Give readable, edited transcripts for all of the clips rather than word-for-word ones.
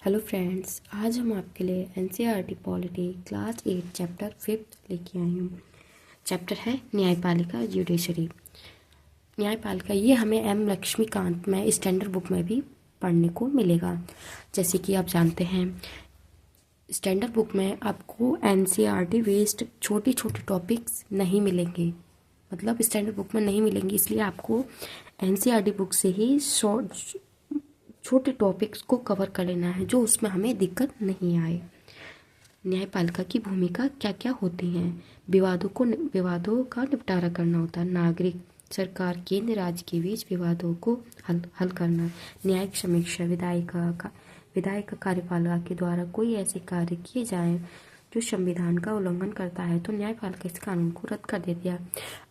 Hello friends, आज हम आपके लिए एनसीईआरटी पॉलिटी क्लास 8 चैप्टर 5 लेके आई हूँ। चैप्टर है न्यायपालिका जुडिशरी। न्यायपालिका ये हमें एम लक्ष्मीकांत में स्टैंडर्ड बुक में भी पढ़ने को मिलेगा। जैसे कि आप जानते हैं, स्टैंडर्ड बुक में आपको एनसीईआरटी बेस्ड छोटे छोटे टॉपिक्स नहीं मिलेंगे, मतलब स्टैंडर्ड बुक में नहीं मिलेंगे। इसलिए आपको एनसीईआरटी बुक से ही छोटे टॉपिक्स को कवर कर लेना है, जो उसमें हमें दिक्कत नहीं आए। न्यायपालिका की भूमिका क्या क्या होती हैं? विवादों का निपटारा करना होता है। नागरिक, सरकार, केंद्र, राज्य के बीच विवादों को हल करना। न्यायिक समीक्षा, विधायिका कार्यपालिका के द्वारा कोई ऐसे कार्य किए जाएं जो संविधान का उल्लंघन करता है तो न्यायपालिका इस कानून को रद्द कर देती है।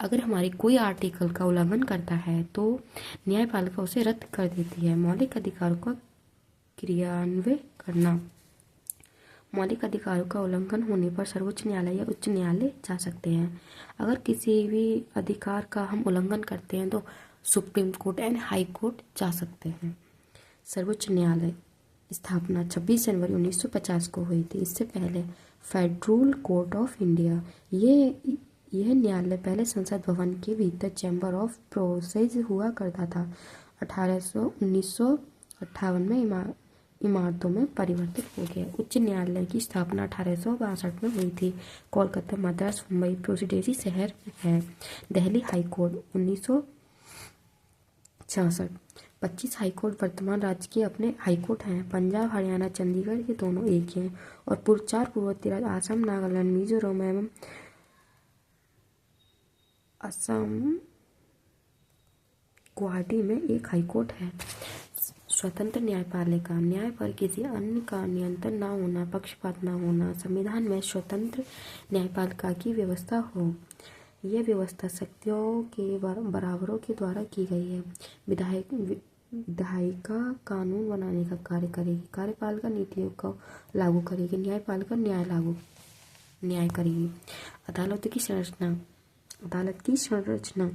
अगर हमारे कोई आर्टिकल का उल्लंघन करता है तो न्यायपालिका उसे रद्द कर देती है। मौलिक अधिकारों का क्रियान्वयन करना। मौलिक अधिकारों का उल्लंघन होने पर सर्वोच्च न्यायालय या उच्च न्यायालय जा सकते हैं। अगर किसी भी अधिकार का हम उल्लंघन करते हैं तो supreme court and high court जा सकते हैं। सर्वोच्च न्यायालय स्थापना 26 जनवरी 1950 को हुई थी। इससे पहले फेडरल कोर्ट ऑफ इंडिया, यह न्यायालय पहले संसद भवन के भीतर चैम्बर ऑफ प्रोसेस हुआ करता था। 1958 में इमारतों में परिवर्तित हो गया। उच्च न्यायालय की स्थापना 1862 में हुई थी। कोलकाता, मद्रास, मुंबई प्रेसिडेंसी शहर है। Delhi high court 1966। 25 हाईकोर्ट वर्तमान राज्य के अपने हाईकोर्ट हैं। पंजाब, हरियाणा, चंडीगढ़ ये दोनों एक ही हैं। और पूर्ववर्ती राज्य असम, नागालैंड, मिजोरम एवं असम गुवाहाटी में एक हाईकोर्ट है। स्वतंत्र न्यायपालिका, न्याय पर किसी अन्य का नियंत्रण न होना, पक्षपात न होना। संविधान में स्वतंत्र न्यायपालिका की व्यवस्था हो। यह व्यवस्था शक्तियों के बराबरों के द्वारा की गई है। विधायिका कानून बनाने का कार्य करेगी। कार्यपालिका नीतियों को लागू करेगी। न्यायपालिका न्याय करेगी। अदालत की संरचना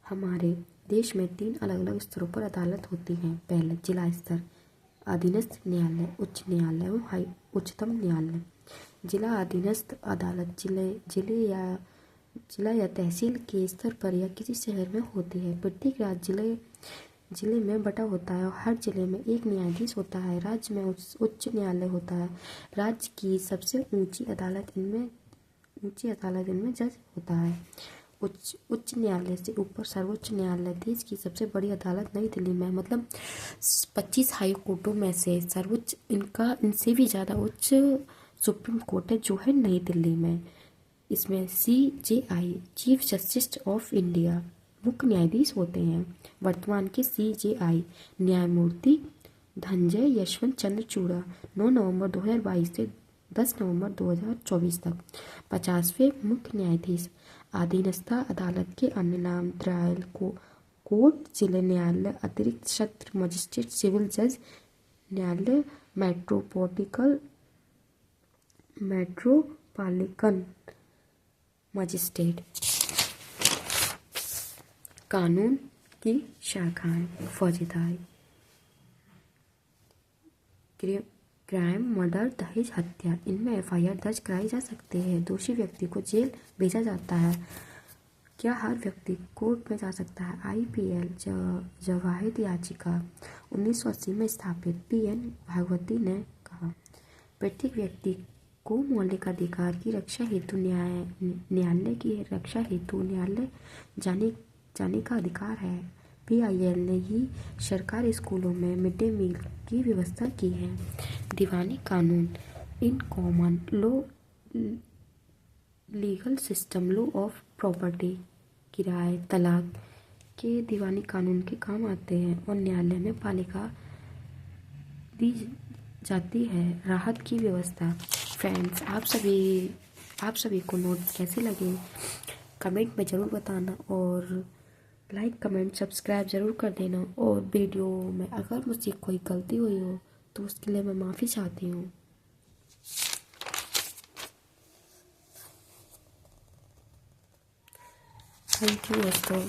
हमारे देश में 3 अलग अलग स्तरों पर अदालत होती हैं। पहले जिला स्तर, अधीनस्थ न्यायालय, उच्च न्यायालय एवं उच्चतम न्यायालय। जिला अधीनस्थ अदालत जिला या तहसील के स्तर पर या किसी शहर में होती है। प्रत्येक राज्य जिले में बटा होता है और हर जिले में एक न्यायाधीश होता है। राज्य में उच्च न्यायालय होता है। राज्य की सबसे ऊंची अदालत इनमें जज होता है। उच्च न्यायालय से ऊपर सर्वोच्च न्यायालय। देश की सबसे बड़ी अदालत नई दिल्ली में, मतलब 25 हाई कोर्टों में से सर्वोच्च इनसे भी ज़्यादा उच्च सुप्रीम कोर्ट है, जो है नई दिल्ली में। इसमें CJI, chief justice of India, मुख्य न्यायाधीश होते हैं। वर्तमान के CJI न्यायमूर्ति धनंजय यशवंत चंद्रचूड़ 9 नवंबर 2022 से 10 नवंबर 2024 तक। 50वें मुख्य न्यायाधीश। अधीनस्थ अदालत के अन्य नाम: ट्रायल कोर्ट, जिला न्यायालय, अतिरिक्त सत्र मजिस्ट्रेट, सिविल जज न्यायालय, मेट्रोपॉलिटन मजिस्ट्रेट। कानून की शाखाएं: फौजदारी, क्राइम, मर्डर, दहेज, हत्या, इनमें FIR दर्ज कराई जा सकती है। दोषी व्यक्ति को जेल भेजा जाता है। क्या हर व्यक्ति कोर्ट में जा सकता है? IPL जवाहिर याचिका 1980 में स्थापित PN भागवती ने कहा। प्रत्येक व्यक्ति को मौलिक अधिकार की रक्षा हेतु न्यायालय की रक्षा हेतु न्यायालय जाने का अधिकार है। PIL ने ही सरकारी स्कूलों में मिड डे मील की व्यवस्था की है। दीवानी कानून, in common law, legal system, law of property, किराए, तलाक के दीवानी कानून के काम आते हैं और न्यायालय में पालिका दी जाती है। राहत की व्यवस्था। फ्रेंड्स, आप सभी को नोट कैसे लगे कमेंट में ज़रूर बताना और लाइक, कमेंट, सब्सक्राइब ज़रूर कर देना। और वीडियो में अगर मुझसे कोई गलती हुई हो तो उसके लिए मैं माफ़ी चाहती हूँ। थैंक यू दोस्तों।